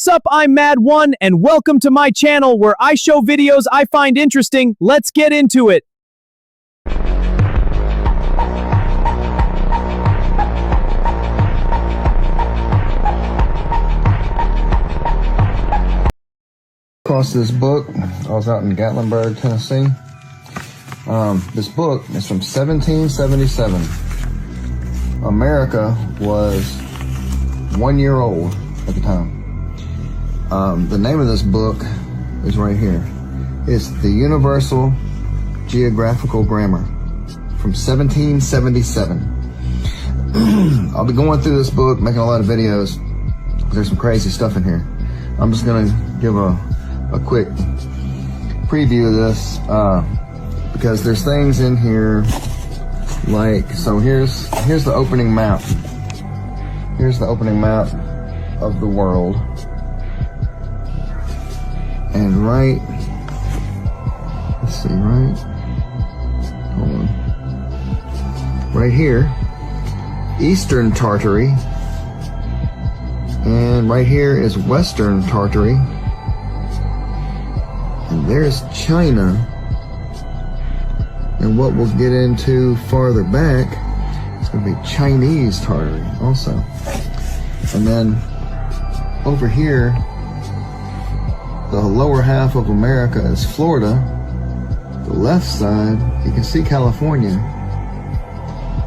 Sup, I'm Mad1, and welcome to my channel where I show videos I find interesting. Let's get into it. Across this book, I was out in Gatlinburg, Tennessee. This book is from 1777. America was 1 year old at the time. The name of this book is right here. It's the Universal Geographical Grammar from 1777. I'll be going through this book, making a lot of videos. There's some crazy stuff in here. I'm just gonna give a quick preview of this because there's things in here like, so here's the opening map. Here's the opening map of the world. And right, let's see, right, hold on, right here, Eastern Tartary, and right here is Western Tartary, and there's China, and what we'll get into farther back is going to be Chinese Tartary also. And then over here, the lower half of America is Florida. The left side, you can see California.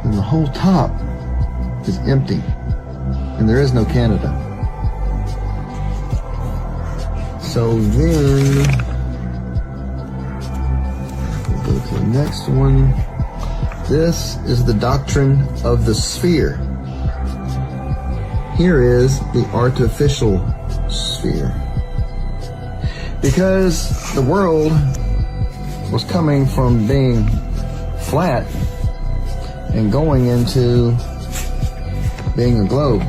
And the whole top is empty. And there is no Canada. So then, we'll go to the next one. This is the doctrine of the sphere. Here is the artificial sphere. Because the world was coming from being flat and going into being a globe.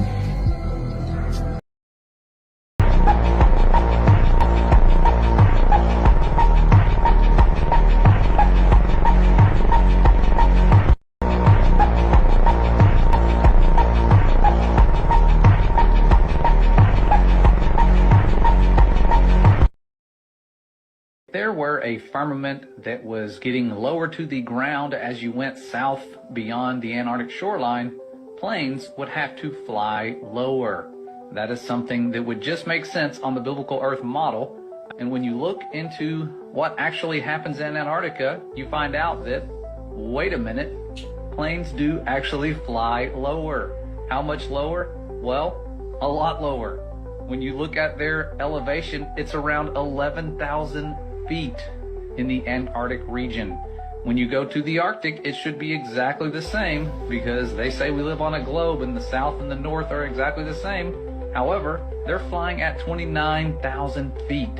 There were a firmament that was getting lower to the ground as you went south beyond the Antarctic shoreline. Planes would have to fly lower. That is something that would just make sense on the biblical Earth model. And when you look into what actually happens in Antarctica, you find out that, wait a minute, planes do actually fly lower. How much lower? Well, a lot lower. When you look at their elevation, it's around 11,000 feet in the Antarctic region. When you go to the Arctic, it should be exactly the same because they say we live on a globe and the south and the north are exactly the same. However, they're flying at 29,000 feet,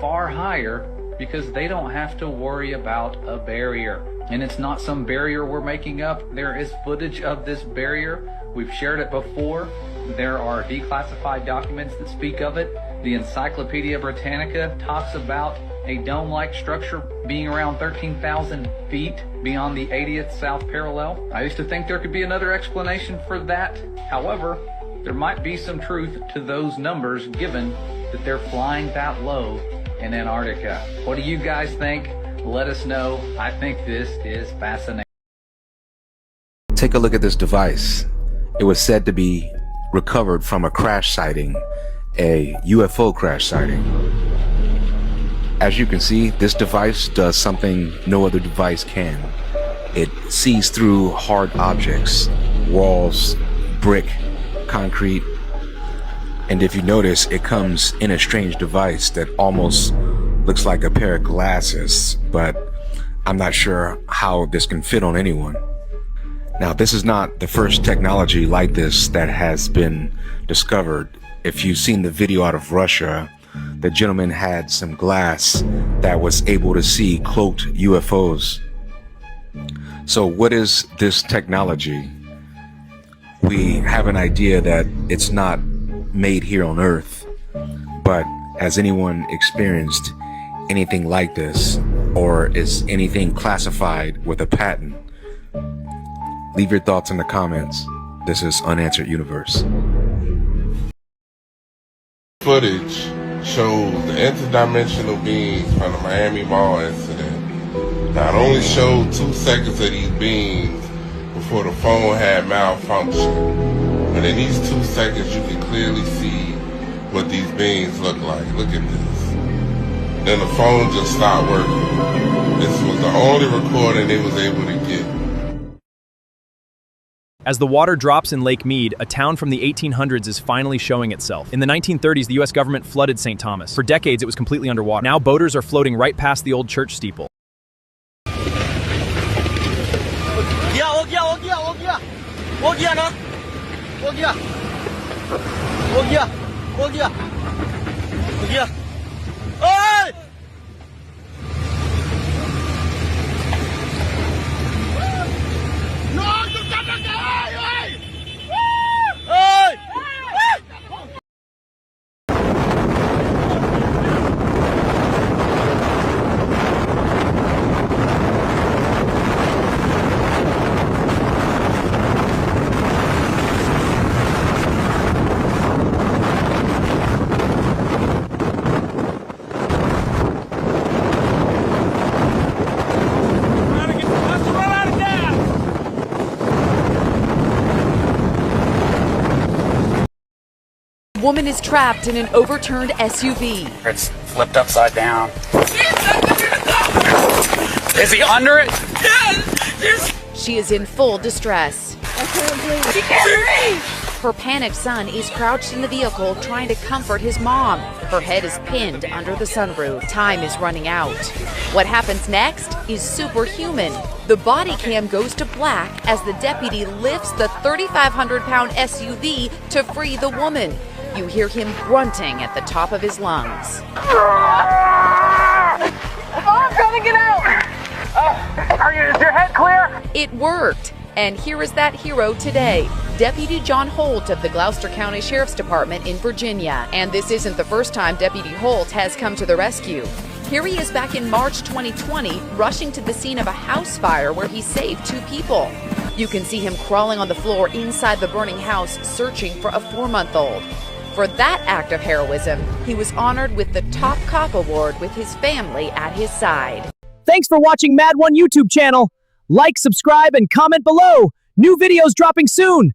far higher, because they don't have to worry about a barrier. And it's not some barrier we're making up. There is footage of this barrier. We've shared it before. There are declassified documents that speak of it. The Encyclopedia Britannica talks about a dome-like structure being around 13,000 feet beyond the 80th south parallel. I used to think there could be another explanation for that. However, there might be some truth to those numbers given that they're flying that low in Antarctica. What do you guys think? Let us know. I think this is fascinating. Take a look at this device. It was said to be recovered from a crash sighting, a UFO crash sighting. As you can see, this device does something no other device can. It sees through hard objects, walls, brick, concrete, and if you notice, it comes in a strange device that almost looks like a pair of glasses, but I'm not sure how this can fit on anyone. Now, this is not the first technology like this that has been discovered. If you've seen the video out of Russia, the gentleman had some glass that was able to see cloaked UFOs. So what is this technology? We have an idea that it's not made here on Earth, but has anyone experienced anything like this, or is anything classified with a patent? Leave your thoughts in the comments. This is Unanswered Universe. Footage shows the interdimensional beings from the Miami Mall incident. Now it only showed 2 seconds of these beings before the phone had malfunctioned. And in these 2 seconds you can clearly see what these beings look like. Look at this. Then the phone just stopped working. This was the only recording they was able to get. As the water drops in Lake Mead, a town from the 1800s is finally showing itself. In the 1930s, the US government flooded St. Thomas. For decades, it was completely underwater. Now boaters are floating right past the old church steeple. Woman is trapped in an overturned SUV. It's flipped upside down. Is he under it? She is in full distress. Her panicked son is crouched in the vehicle trying to comfort his mom. Her head is pinned under the sunroof. Time is running out. What happens next is superhuman. The body cam goes to black as the deputy lifts the 3,500-pound SUV to free the woman. You hear him grunting at the top of his lungs. I'm trying to get out! Is your head clear? It worked. And here is that hero today, Deputy John Holt of the Gloucester County Sheriff's Department in Virginia. And this isn't the first time Deputy Holt has come to the rescue. Here he is back in March 2020, rushing to the scene of a house fire where he saved 2 people. You can see him crawling on the floor inside the burning house, searching for a 4-month-old. For that act of heroism, he was honored with the Top Cop Award with his family at his side. Thanks for watching Mad1 YouTube channel. Like, subscribe, and comment below. New videos dropping soon.